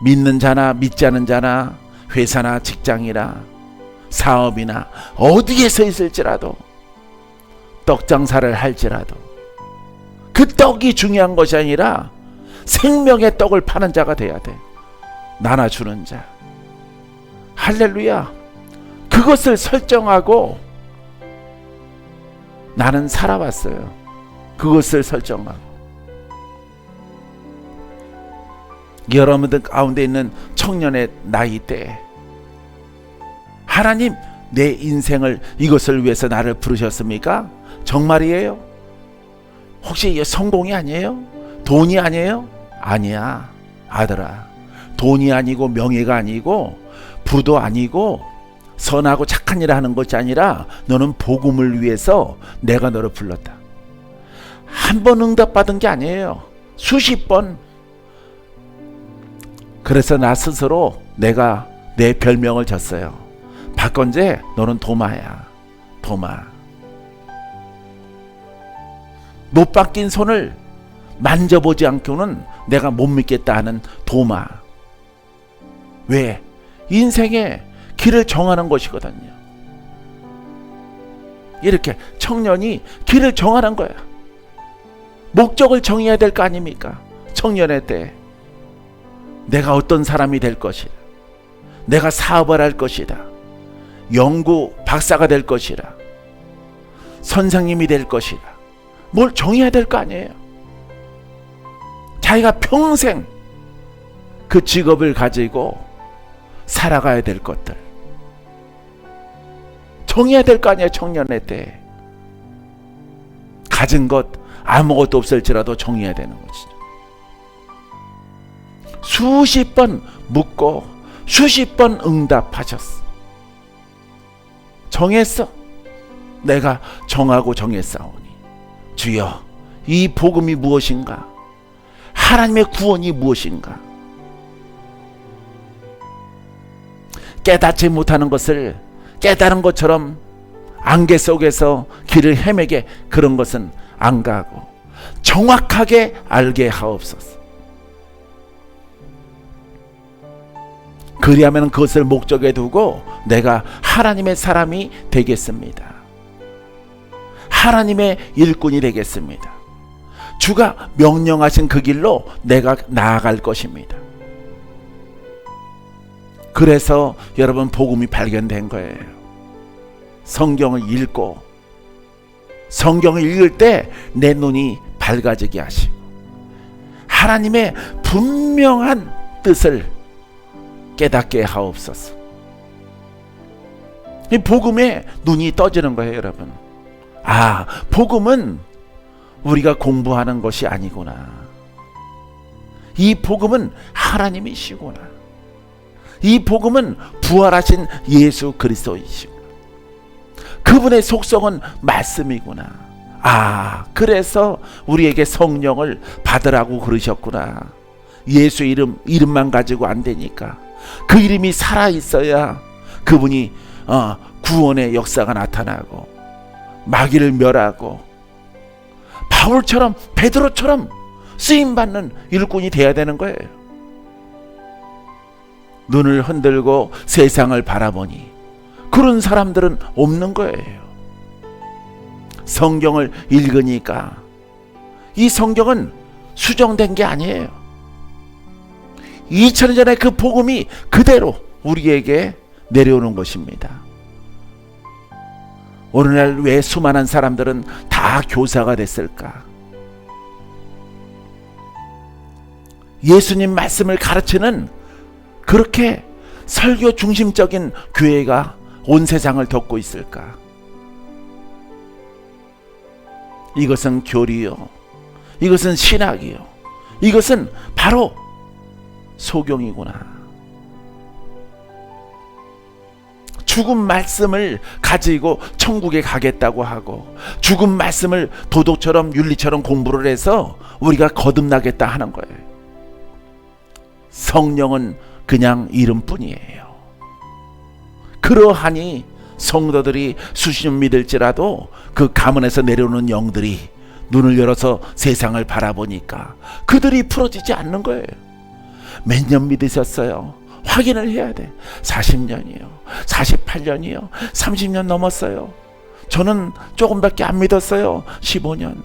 믿는 자나 믿지 않는 자나, 회사나 직장이나 사업이나 어디에서 있을지라도, 떡장사를 할지라도 그 떡이 중요한 것이 아니라 생명의 떡을 파는 자가 돼야 돼. 나눠주는 자. 할렐루야. 그것을 설정하고 나는 살아왔어요. 그것을 설정하고. 여러분들 가운데 있는 청년의 나이대, 하나님, 내 인생을 이것을 위해서 나를 부르셨습니까? 정말이에요? 혹시 성공이 아니에요? 돈이 아니에요? 아니야, 아들아. 돈이 아니고 명예가 아니고 부도 아니고 선하고 착한 일을 하는 것이 아니라 너는 복음을 위해서 내가 너를 불렀다. 한 번 응답받은 게 아니에요. 수십 번. 그래서 나 스스로 내가 내 별명을 졌어요. 박건재, 너는 도마야. 도마. 못 바뀐 손을 만져보지 않고는 내가 못 믿겠다 하는 도마. 왜? 인생의 길을 정하는 것이거든요. 이렇게 청년이 길을 정하는 거야. 목적을 정해야 될 거 아닙니까? 청년의 때 내가 어떤 사람이 될 것이다. 내가 사업을 할 것이다. 연구 박사가 될 것이다. 선생님이 될 것이다. 뭘 정해야 될 거 아니에요. 자기가 평생 그 직업을 가지고 살아가야 될 것들 정해야 될 거 아니에요. 청년의 때 가진 것 아무것도 없을지라도 정해야 되는 것이죠. 수십 번 묻고 수십 번 응답하셨어. 정했어. 내가 정하고 정했사오니 주여, 이 복음이 무엇인가? 하나님의 구원이 무엇인가? 깨닫지 못하는 것을 깨달은 것처럼 안개 속에서 길을 헤매게 그런 것은 안 가고 정확하게 알게 하옵소서. 그리하면 그것을 목적에 두고 내가 하나님의 사람이 되겠습니다. 하나님의 일꾼이 되겠습니다. 주가 명령하신 그 길로 내가 나아갈 것입니다. 그래서 여러분 복음이 발견된 거예요. 성경을 읽고 성경을 읽을 때 내 눈이 밝아지게 하시고 하나님의 분명한 뜻을 깨닫게 하옵소서. 이 복음에 눈이 떠지는 거예요, 여러분. 아, 복음은 우리가 공부하는 것이 아니구나. 이 복음은 하나님이시구나. 이 복음은 부활하신 예수 그리스도이시구나. 그분의 속성은 말씀이구나. 아, 그래서 우리에게 성령을 받으라고 그러셨구나. 예수 이름만 가지고 안 되니까 그 이름이 살아있어야 그분이 구원의 역사가 나타나고 마귀를 멸하고 바울처럼 베드로처럼 쓰임받는 일꾼이 돼야 되는 거예요. 눈을 흔들고 세상을 바라보니 그런 사람들은 없는 거예요. 성경을 읽으니까 이 성경은 수정된 게 아니에요. 2000년 전에 그 복음이 그대로 우리에게 내려오는 것입니다. 오늘날 왜 수많은 사람들은 다 교사가 됐을까? 예수님 말씀을 가르치는 그렇게 설교 중심적인 교회가 온 세상을 덮고 있을까? 이것은 교리요. 이것은 신학이요. 이것은 바로 소경이구나. 죽은 말씀을 가지고 천국에 가겠다고 하고 죽은 말씀을 도덕처럼 윤리처럼 공부를 해서 우리가 거듭나겠다 하는 거예요. 성령은 그냥 이름뿐이에요. 그러하니 성도들이 수십 년 믿을지라도 그 가문에서 내려오는 영들이 눈을 열어서 세상을 바라보니까 그들이 풀어지지 않는 거예요. 몇 년 믿으셨어요? 확인을 해야 돼. 40년이요. 48년이요. 30년 넘었어요. 저는 조금밖에 안 믿었어요. 15년.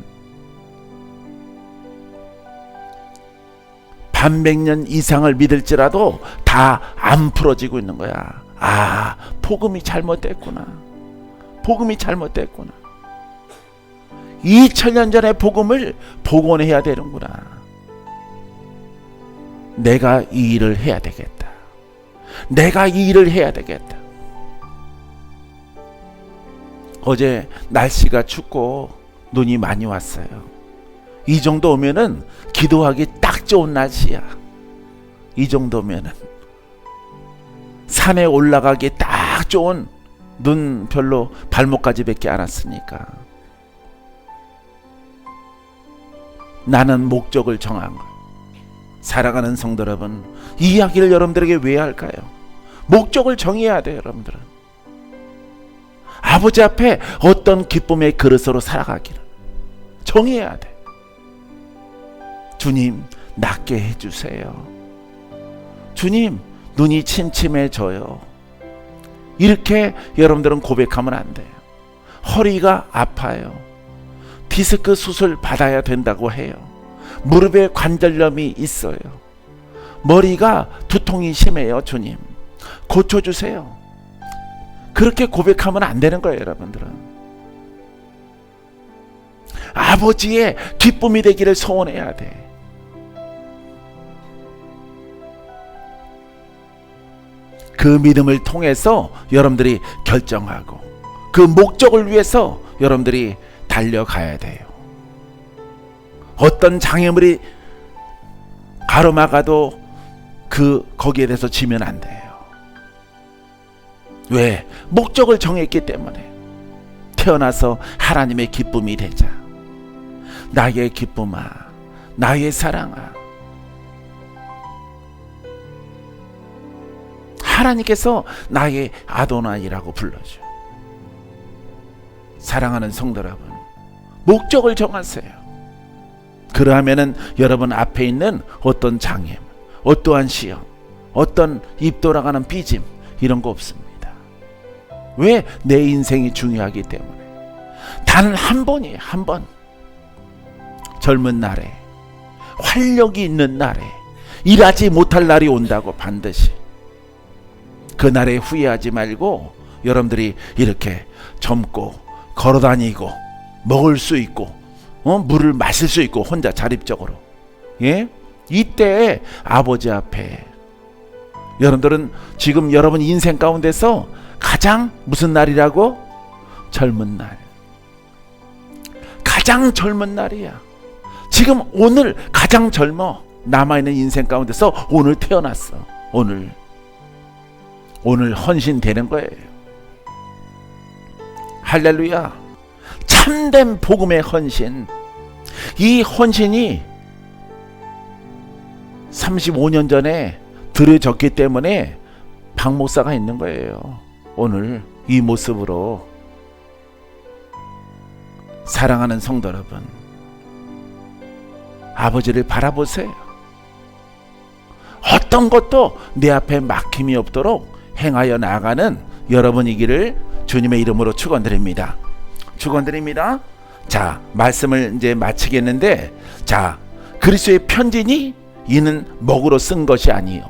반백년 이상을 믿을지라도 다 안 풀어지고 있는 거야. 아, 복음이 잘못됐구나. 복음이 잘못됐구나. 2000년 전의 복음을 복원해야 되는구나. 내가 이 일을 해야 되겠다. 내가 이 일을 해야 되겠다. 어제 날씨가 춥고 눈이 많이 왔어요. 이 정도 오면은 기도하기 딱 좋은 날씨야. 이 정도면은 산에 올라가기 딱 좋은 눈 별로 발목까지 밖에 안 왔으니까. 나는 목적을 정한 거. 사랑하는 성도 여러분, 이 이야기를 여러분들에게 왜 할까요? 목적을 정해야 돼요. 여러분들은 아버지 앞에 어떤 기쁨의 그릇으로 살아가기를 정해야 돼. 주님, 낫게 해주세요. 주님, 눈이 침침해져요. 이렇게 여러분들은 고백하면 안 돼요. 허리가 아파요. 디스크 수술 받아야 된다고 해요. 무릎에 관절염이 있어요. 머리가 두통이 심해요. 주님, 고쳐주세요. 그렇게 고백하면 안 되는 거예요. 여러분들은 아버지의 기쁨이 되기를 소원해야 돼. 그 믿음을 통해서 여러분들이 결정하고 그 목적을 위해서 여러분들이 달려가야 돼요. 어떤 장애물이 가로막아도 거기에 대해서 지면 안 돼요. 왜? 목적을 정했기 때문에. 태어나서 하나님의 기쁨이 되자. 나의 기쁨아, 나의 사랑아. 하나님께서 나의 아도나이라고 불러줘. 사랑하는 성도 여러분, 목적을 정하세요. 그러하면은 여러분 앞에 있는 어떤 장애물, 어떠한 시험, 어떤 입 돌아가는 삐짐, 이런 거 없습니다. 왜? 내 인생이 중요하기 때문에. 단 한 번이에요. 한 번. 젊은 날에, 활력이 있는 날에, 일하지 못할 날이 온다고. 반드시 그날에 후회하지 말고 여러분들이 이렇게 젊고 걸어다니고 먹을 수 있고 물을 마실 수 있고 혼자 자립적으로, 예? 이때 아버지 앞에 여러분들은 지금 여러분 인생 가운데서 가장 무슨 날이라고? 젊은 날. 가장 젊은 날이야. 지금 오늘 가장 젊어. 남아있는 인생 가운데서 오늘 태어났어. 오늘 헌신되는 거예요. 할렐루야. 참된 복음의 헌신. 이 헌신이 35년 전에 들어졌기 때문에 박 목사가 있는 거예요. 오늘 이 모습으로. 사랑하는 성도 여러분, 아버지를 바라보세요. 어떤 것도 내 앞에 막힘이 없도록 행하여 나아가는 여러분이기를 주님의 이름으로 축원드립니다. 축원드립니다. 자, 말씀을 이제 마치겠는데, 자, 그리스도의 편지니 이는 먹으로 쓴 것이 아니요.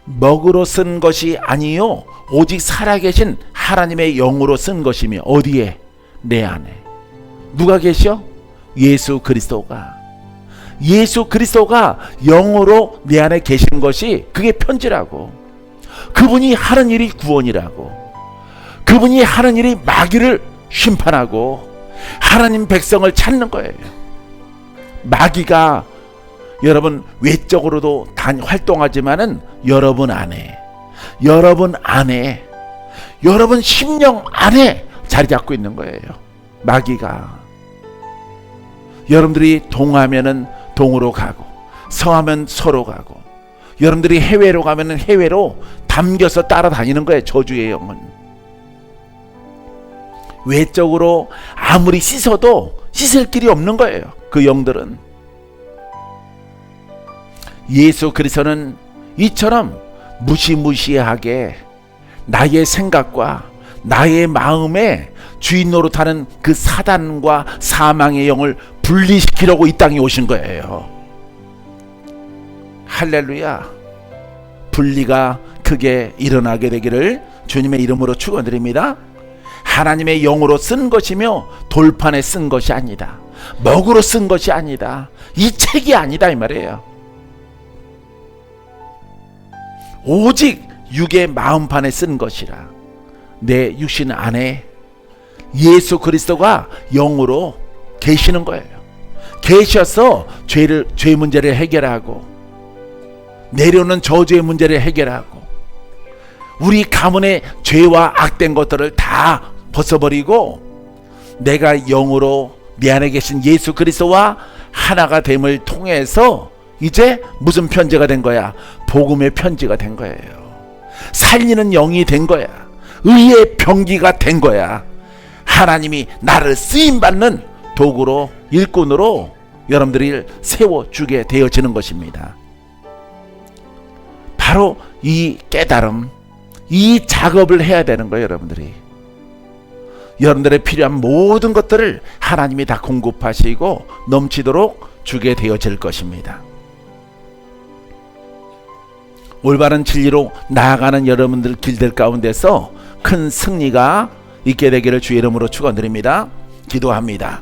먹으로 쓴 것이 아니요. 오직 살아계신 하나님의 영으로 쓴 것이며. 어디에? 내 안에. 누가 계셔? 예수 그리스도가. 예수 그리스도가 영으로 내 안에 계신 것이 그게 편지라고. 그분이 하는 일이 구원이라고. 그분이 하는 일이 마귀를 심판하고 하나님 백성을 찾는 거예요. 마귀가 여러분 외적으로도 활동하지만은 여러분 안에, 여러분 심령 안에 자리 잡고 있는 거예요. 마귀가. 여러분들이 동하면은 동으로 가고, 서하면 서로 가고, 여러분들이 해외로 가면은 해외로 담겨서 따라다니는 거예요. 저주의 영은. 외적으로 아무리 씻어도 씻을 길이 없는 거예요. 그 영들은. 예수 그리스도는 이처럼 무시무시하게 나의 생각과 나의 마음에 주인 노릇하는 그 사단과 사망의 영을 분리시키려고 이 땅에 오신 거예요. 할렐루야. 분리가 크게 일어나게 되기를 주님의 이름으로 축원드립니다. 하나님의 영으로 쓴 것이며 돌판에 쓴 것이 아니다. 먹으로 쓴 것이 아니다. 이 책이 아니다 이 말이에요. 오직 육의 마음판에 쓴 것이라. 내 육신 안에 예수 그리스도가 영으로 계시는 거예요. 계셔서 죄 문제를 해결하고 내려오는 저주의 문제를 해결하고 우리 가문의 죄와 악된 것들을 다 벗어버리고 내가 영으로 내 안에 계신 예수 그리스도와 하나가 됨을 통해서 이제 무슨 편지가 된 거야? 복음의 편지가 된 거예요. 살리는 영이 된 거야. 의의 병기가 된 거야. 하나님이 나를 쓰임받는 도구로, 일꾼으로 여러분들이 세워주게 되어지는 것입니다. 바로 이 깨달음, 이 작업을 해야 되는 거예요. 여러분들의 필요한 모든 것들을 하나님이 다 공급하시고 넘치도록 주게 되어질 것입니다. 올바른 진리로 나아가는 여러분들 길들 가운데서 큰 승리가 있게 되기를 주의 이름으로 축원드립니다. 기도합니다.